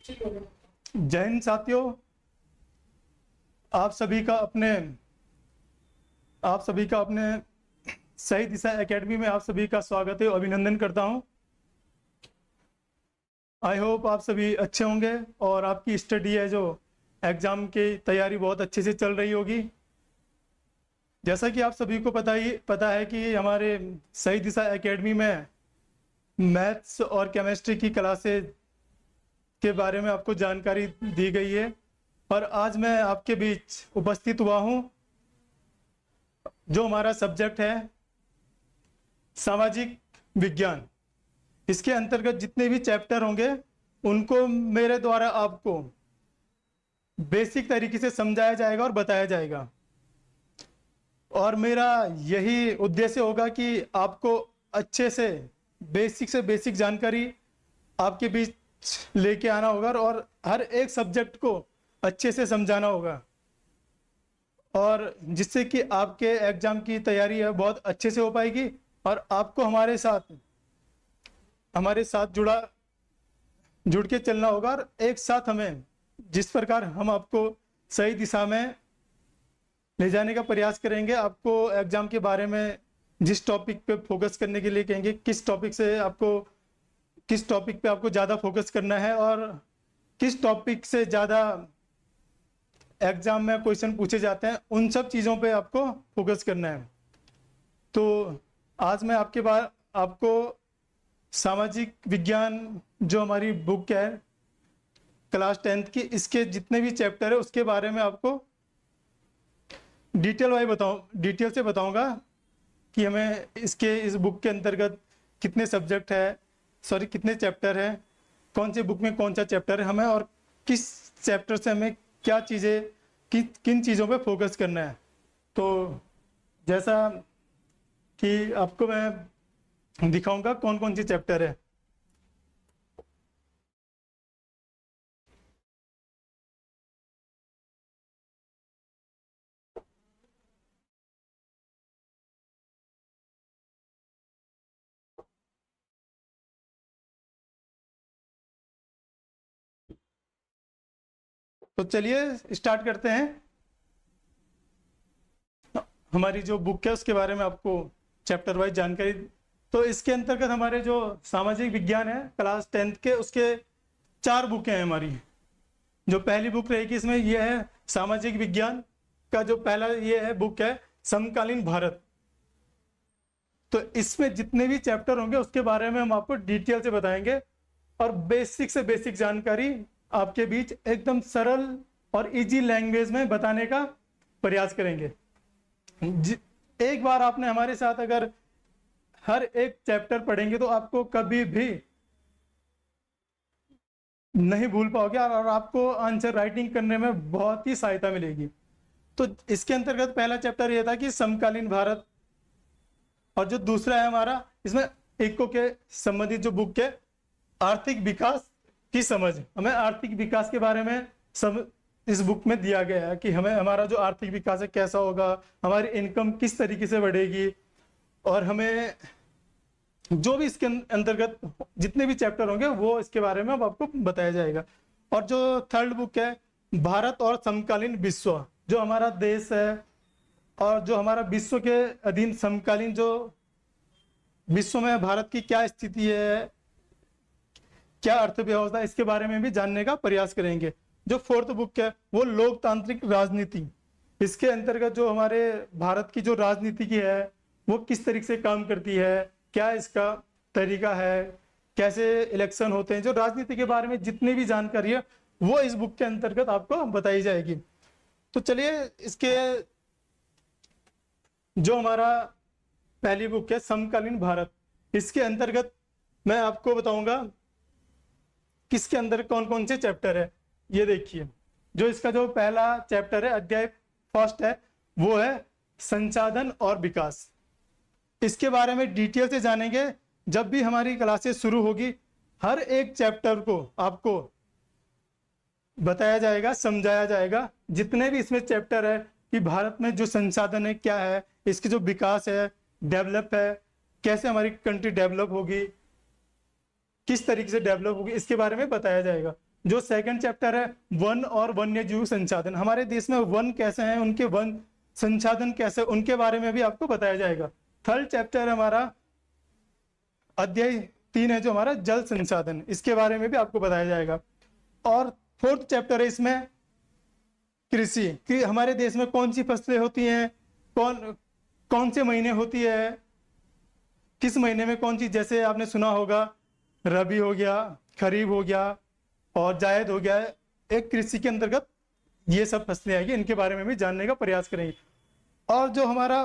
जय हिंद साथियों, आप सभी का अपने सही दिशा एकेडमी में आप सभी का स्वागत है, अभिनंदन करता हूं। आई होप आप सभी अच्छे होंगे और आपकी स्टडी है जो एग्जाम की तैयारी बहुत अच्छे से चल रही होगी। जैसा कि आप सभी को पता है कि हमारे सही दिशा एकेडमी में मैथ्स और केमिस्ट्री की क्लासेस के बारे में आपको जानकारी दी गई है और आज मैं आपके बीच उपस्थित हुआ हूं। जो हमारा सब्जेक्ट है सामाजिक विज्ञान, इसके अंतर्गत जितने भी चैप्टर होंगे उनको मेरे द्वारा आपको बेसिक तरीके से समझाया जाएगा और बताया जाएगा। और मेरा यही उद्देश्य होगा कि आपको अच्छे से बेसिक जानकारी आपके बीच लेके आना होगा और हर एक सब्जेक्ट को अच्छे से समझाना होगा, और जिससे कि आपके एग्जाम की तैयारी है बहुत अच्छे से हो पाएगी और आपको हमारे साथ जुड़ के चलना होगा। और एक साथ हमें जिस प्रकार हम आपको सही दिशा में ले जाने का प्रयास करेंगे, आपको एग्जाम के बारे में जिस टॉपिक पे फोकस करने के लिए कहेंगे, किस टॉपिक पे आपको ज़्यादा फोकस करना है और किस टॉपिक से ज़्यादा एग्जाम में क्वेश्चन पूछे जाते हैं, उन सब चीज़ों पे आपको फोकस करना है। तो आज मैं आपको सामाजिक विज्ञान जो हमारी बुक है क्लास 10th की, इसके जितने भी चैप्टर है उसके बारे में आपको डिटेल से बताऊंगा कि हमें इस बुक के अंतर्गत कितने चैप्टर है, कौन सी बुक में कौन सा चैप्टर है हमें, और किस चैप्टर से हमें क्या चीज़ें किन चीज़ों पे फोकस करना है। तो जैसा कि आपको मैं दिखाऊंगा कौन कौन सी चैप्टर है। तो चलिए स्टार्ट करते हैं। हमारी जो बुक है उसके बारे में आपको चैप्टर वाइज जानकारी। तो इसके अंतर्गत हमारे जो सामाजिक विज्ञान है क्लास 10th के, उसके 4 बुकें हैं हमारी। जो पहली बुक रहेगी इसमें यह है सामाजिक विज्ञान का जो पहला ये है बुक है समकालीन भारत। तो इसमें जितने भी चैप्टर होंगे उसके बारे में हम आपको डिटेल से बताएंगे और बेसिक से बेसिक जानकारी आपके बीच एकदम सरल और इजी लैंग्वेज में बताने का प्रयास करेंगे। एक बार आपने हमारे साथ अगर हर एक चैप्टर पढ़ेंगे तो आपको कभी भी नहीं भूल पाओगे और आपको आंसर राइटिंग करने में बहुत ही सहायता मिलेगी। तो इसके अंतर्गत पहला चैप्टर यह था कि समकालीन भारत, और जो दूसरा है हमारा इसमें इको के संबंधित जो बुक है आर्थिक विकास की समझ। हमें आर्थिक विकास के बारे में सब इस बुक में दिया गया है कि हमारा जो आर्थिक विकास है कैसा होगा, हमारी इनकम किस तरीके से बढ़ेगी, और हमें जो भी इसके अंतर्गत जितने भी चैप्टर होंगे वो इसके बारे में अब आपको बताया जाएगा। और जो थर्ड बुक है भारत और समकालीन विश्व, जो हमारा देश है और जो हमारा विश्व के अधीन समकालीन जो विश्व में भारत की क्या स्थिति है, क्या अर्थव्यवस्था, इसके बारे में भी जानने का प्रयास करेंगे। जो फोर्थ बुक है वो लोकतांत्रिक राजनीति, इसके अंतर्गत जो हमारे भारत की जो राजनीति की है वो किस तरीके से काम करती है, क्या इसका तरीका है, कैसे इलेक्शन होते हैं, जो राजनीति के बारे में जितनी भी जानकारी है वो इस बुक के अंतर्गत आपको बताई जाएगी। तो चलिए इसके जो हमारा पहली बुक है समकालीन भारत, इसके अंतर्गत मैं आपको बताऊंगा किसके अंदर कौन कौन से चैप्टर है। ये देखिए, जो इसका जो पहला चैप्टर है अध्याय फर्स्ट है वो है संसाधन और विकास। इसके बारे में डिटेल से जानेंगे। जब भी हमारी क्लासेस शुरू होगी हर एक चैप्टर को आपको बताया जाएगा, समझाया जाएगा, जितने भी इसमें चैप्टर है कि भारत में जो संसाधन है क्या है, इसके जो विकास है, डेवलप है, कैसे हमारी कंट्री डेवलप होगी, किस तरीके से डेवलप होगी, इसके बारे में बताया जाएगा। जो सेकंड चैप्टर है वन और वन्य जीव संसाधन, हमारे देश में वन कैसे हैं, उनके वन संसाधन कैसे, उनके बारे में भी आपको बताया जाएगा। थर्ड चैप्टर हमारा अध्याय 3 है जो हमारा जल संसाधन, इसके बारे में भी आपको बताया जाएगा। और फोर्थ चैप्टर है इसमें कृषि, कि हमारे देश में कौन सी फसलें होती हैं, कौन से महीने होती है, किस महीने में कौन सी, जैसे आपने सुना होगा रबी हो गया, खरीफ हो गया और जायद हो गया। एक कृषि के अंतर्गत ये सब फसलें आएगी, इनके बारे में भी जानने का प्रयास करेंगे। और जो हमारा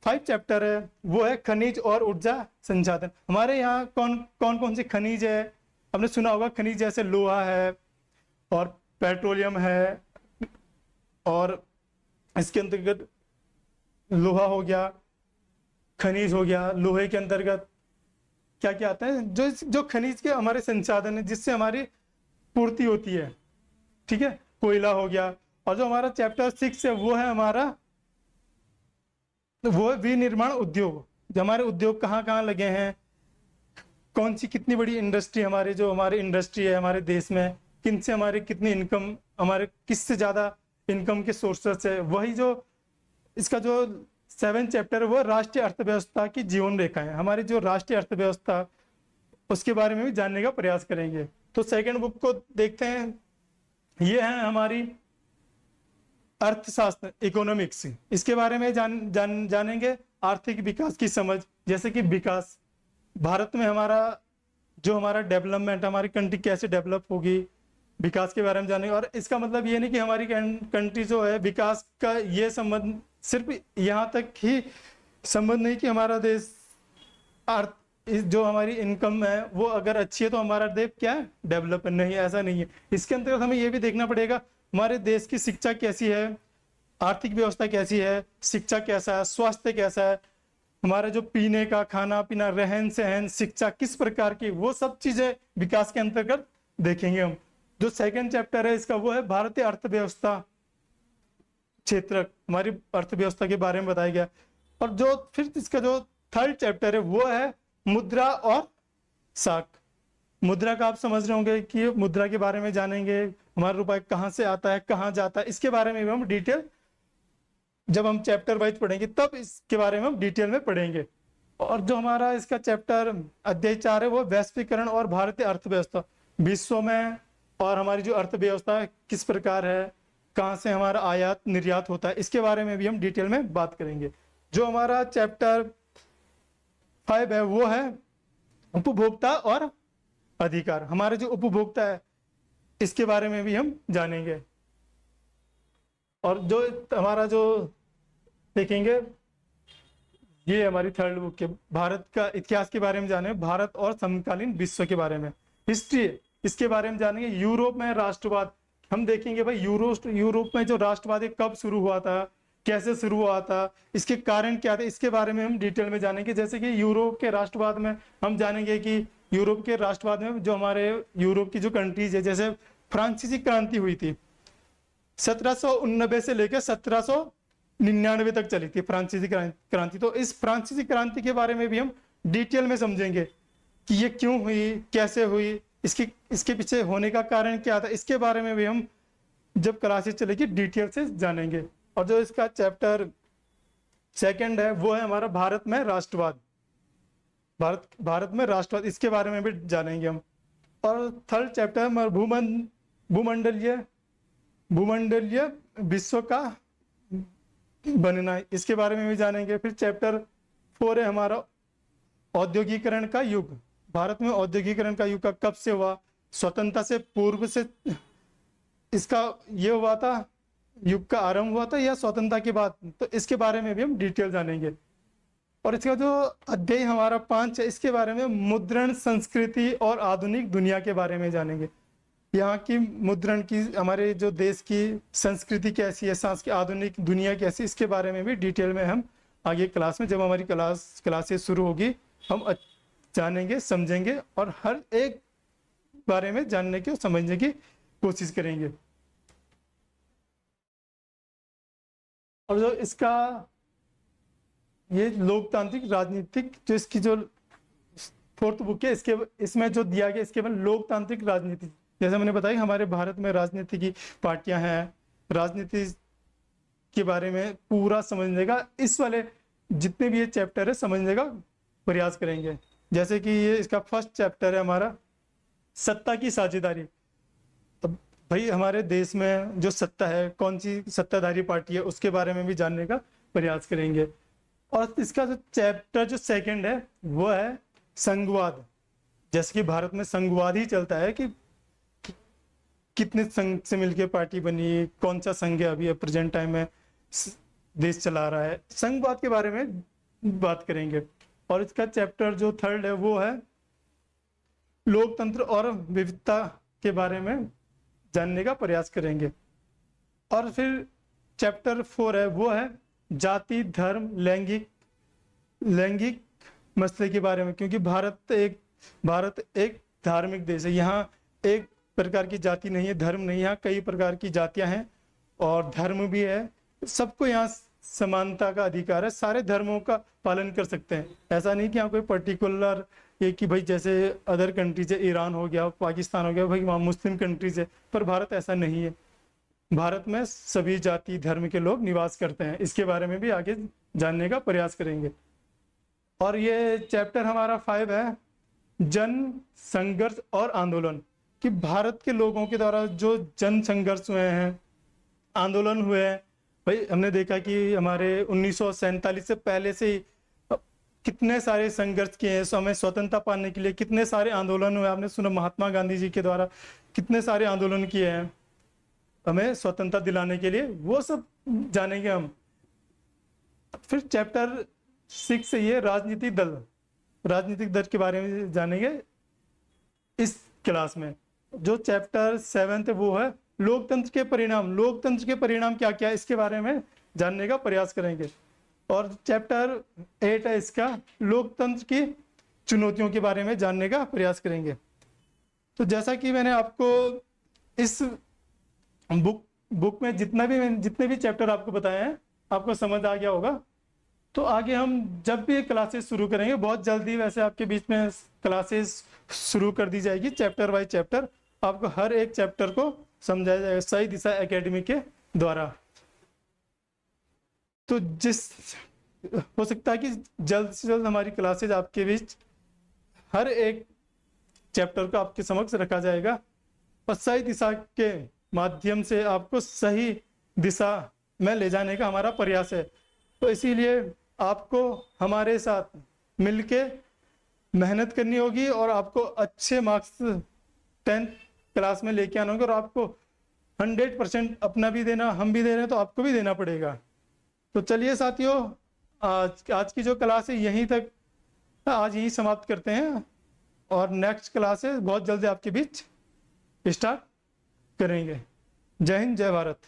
5 चैप्टर है वो है खनिज और ऊर्जा संसाधन। हमारे यहाँ कौन से खनिज है, हमने सुना होगा खनिज जैसे लोहा है और पेट्रोलियम है, और इसके अंतर्गत लोहा हो गया, खनिज हो गया। लोहे के अंतर्गत क्या क्या आता है, जो खनिज के हमारे संसाधन है जिससे हमारी पूर्ति होती है, ठीक है, कोयला हो गया। और जो हमारा चैप्टर 6 है वो है हमारा विनिर्माण उद्योग, जो हमारे उद्योग कहाँ कहाँ लगे हैं, कौन सी कितनी बड़ी इंडस्ट्री हमारी इंडस्ट्री है हमारे देश में, किन से हमारी कितनी इनकम, हमारे किससे ज्यादा इनकम के सोर्सेस है। वही जो इसका जो 7 चैप्टर है वो राष्ट्रीय अर्थव्यवस्था की जीवन रेखा है, हमारी जो राष्ट्रीय अर्थव्यवस्था उसके बारे में भी जानने का प्रयास करेंगे। तो सेकंड बुक को देखते हैं, ये है हमारी अर्थशास्त्र, इकोनॉमिक्स, इसके बारे में जानेंगे। आर्थिक विकास की समझ, जैसे कि विकास भारत में हमारा डेवलपमेंट, हमारी कंट्री कैसे डेवलप होगी, विकास के बारे में जानेंगे। और इसका मतलब ये नहीं कि हमारी कंट्री जो है विकास का ये संबंध सिर्फ यहाँ तक ही संबंध नहीं कि हमारा देश जो हमारी इनकम है वो अगर अच्छी है तो हमारा देश क्या है, डेवलप नहीं, ऐसा नहीं है। इसके अंतर्गत हमें ये भी देखना पड़ेगा हमारे देश की शिक्षा कैसी है, आर्थिक व्यवस्था कैसी है, शिक्षा कैसा है, स्वास्थ्य कैसा है, हमारा जो पीने का, खाना पीना, रहन सहन, शिक्षा किस प्रकार की, वो सब चीजें विकास के अंतर्गत देखेंगे हम। जो सेकंड चैप्टर है इसका वो है भारतीय अर्थव्यवस्था क्षेत्र, हमारी अर्थव्यवस्था के बारे में बताया गया। और जो फिर इसका जो थर्ड चैप्टर है वो है मुद्रा और साख। मुद्रा का आप समझ रहे होंगे कि मुद्रा के बारे में जानेंगे, हमारा रुपया कहाँ से आता है, कहाँ जाता है, इसके बारे में भी हम डिटेल जब हम चैप्टर वाइज पढ़ेंगे तब इसके बारे में हम डिटेल में पढ़ेंगे। और जो हमारा इसका चैप्टर अध्याय 4 है वो वैश्वीकरण और भारतीय अर्थव्यवस्था, विश्व में और हमारी जो अर्थव्यवस्था किस प्रकार है, कहाँ से हमारा आयात निर्यात होता है, इसके बारे में भी हम डिटेल में बात करेंगे। जो हमारा चैप्टर 5 है वो है उपभोक्ता और अधिकार, हमारे जो उपभोक्ता है इसके बारे में भी हम जानेंगे। और जो हमारा जो देखेंगे ये हमारी थर्ड बुक के भारत का इतिहास के बारे में जानेंगे, भारत और समकालीन विश्व के बारे में, हिस्ट्री इसके बारे में जानेंगे। यूरोप में राष्ट्रवाद हम देखेंगे, भाई यूरोप में जो राष्ट्रवाद कब शुरू हुआ था, कैसे शुरू हुआ था, इसके कारण क्या थे, इसके बारे में हम डिटेल में जानेंगे। जैसे कि यूरोप के राष्ट्रवाद में हम जानेंगे कि यूरोप के राष्ट्रवाद में जो हमारे यूरोप की जो कंट्रीज है, जैसे फ्रांसीसी क्रांति हुई थी 1789 से लेकर 1799 तक चली थी फ्रांसीसी क्रांति। तो इस फ्रांसीसी क्रांति के बारे में भी हम डिटेल में समझेंगे कि ये क्यों हुई, कैसे हुई, इसके पीछे होने का कारण क्या था, इसके बारे में भी हम जब क्लासेस चलेगी डिटेल से जानेंगे। और जो इसका चैप्टर सेकंड है वो है हमारा भारत में राष्ट्रवाद, भारत में राष्ट्रवाद, इसके बारे में भी जानेंगे हम। और थर्ड चैप्टर भूमंडलीय विश्व का बनना, इसके बारे में भी जानेंगे। फिर चैप्टर 4 है हमारा औद्योगिकरण का युग, भारत में औद्योगिकरण का युग का कब से हुआ, स्वतंत्रता से पूर्व से इसका ये हुआ था, युग का आरंभ हुआ था या स्वतंत्रता के बाद, तो इसके बारे में भी हम डिटेल जानेंगे। और इसका जो अध्याय हमारा 5 है इसके बारे में मुद्रण संस्कृति और आधुनिक दुनिया के बारे में जानेंगे। यहाँ की मुद्रण की, हमारे जो देश की संस्कृति कैसी है, आधुनिक दुनिया कैसी, इसके बारे में भी डिटेल में हम आगे क्लास में, जब हमारी क्लासेस शुरू होगी, हम जानेंगे, समझेंगे और हर एक बारे में जानने की और समझने की कोशिश करेंगे। और जो इसका ये लोकतांत्रिक राजनीतिक, जो इसकी जो फोर्थ बुक है इसमें जो दिया गया, इसके बाद लोकतांत्रिक राजनीति, जैसे मैंने बताया हमारे भारत में राजनीति की पार्टियां हैं, राजनीति के बारे में पूरा समझने का इस वाले जितने भी ये चैप्टर है समझने का प्रयास करेंगे। जैसे कि ये इसका फर्स्ट चैप्टर है हमारा सत्ता की साझेदारी। तो भाई हमारे देश में जो सत्ता है, कौन सी सत्ताधारी पार्टी है, उसके बारे में भी जानने का प्रयास करेंगे। और इसका जो चैप्टर जो सेकंड है वो है संघवाद। जैसे कि भारत में संघवाद ही चलता है कि कितने संघ से मिलकर पार्टी बनी, कौन सा संघ है अभी प्रेजेंट टाइम में देश चला रहा है, संघवाद के बारे में बात करेंगे। और इसका चैप्टर जो थर्ड है वो है लोकतंत्र और विविधता के बारे में जानने का प्रयास करेंगे। और फिर चैप्टर 4 है वो है जाति धर्म लैंगिक मसले के बारे में, क्योंकि भारत एक धार्मिक देश है। यहाँ एक प्रकार की जाति नहीं है, धर्म नहीं है, यहाँ कई प्रकार की जातियां हैं और धर्म भी है। सबको यहाँ समानता का अधिकार है, सारे धर्मों का पालन कर सकते हैं। ऐसा नहीं कि यहाँ कोई पर्टिकुलर ये कि भाई जैसे अदर कंट्रीज है, ईरान हो गया, पाकिस्तान हो गया, भाई वहाँ मुस्लिम कंट्रीज है, पर भारत ऐसा नहीं है। भारत में सभी जाति धर्म के लोग निवास करते हैं। इसके बारे में भी आगे जानने का प्रयास करेंगे। और ये चैप्टर हमारा 5 है जन संघर्ष और आंदोलन, कि भारत के लोगों के द्वारा जो जन संघर्ष हुए हैं, आंदोलन हुए हैं। भाई हमने देखा कि हमारे 1947 से पहले से ही कितने सारे संघर्ष किए हैं, हमें स्वतंत्रता पाने के लिए कितने सारे आंदोलन हुए। आपने सुना महात्मा गांधी जी के द्वारा कितने सारे आंदोलन किए हैं हमें स्वतंत्रता दिलाने के लिए, वो सब जानेंगे हम। फिर चैप्टर 6 से ये राजनीतिक दल के बारे में जानेंगे इस क्लास में। जो चैप्टर 7 है वो है लोकतंत्र के परिणाम क्या क्या है, इसके बारे में जानने का प्रयास करेंगे। और चैप्टर 8 है इसका लोकतंत्र की चुनौतियों के बारे में जानने का प्रयास करेंगे। तो जैसा कि मैंने आपको इस बुक में जितने भी चैप्टर आपको बताए हैं आपको समझ आ गया होगा। तो आगे हम जब भी क्लासेस शुरू करेंगे, बहुत जल्दी वैसे आपके बीच में क्लासेस शुरू कर दी जाएगी चैप्टर बाय चैप्टर, आपको हर एक चैप्टर को समझाया जाएगा सही दिशा एकेडमी के द्वारा। तो हो सकता है कि जल्द से जल्द हमारी क्लासेज आपके बीच हर एक चैप्टर को आपके समक्ष रखा जाएगा और सही दिशा के माध्यम से आपको सही दिशा में ले जाने का हमारा प्रयास है। तो इसीलिए आपको हमारे साथ मिलके मेहनत करनी होगी और आपको अच्छे मार्क्स 10th क्लास में लेके आना होगा और आपको 100% अपना भी देना, हम भी दे रहे हैं तो आपको भी देना पड़ेगा। तो चलिए साथियों, आज की जो क्लास है यहीं तक, आज यहीं समाप्त करते हैं और नेक्स्ट क्लास है बहुत जल्दी आपके बीच स्टार्ट करेंगे। जय हिंद, जय भारत।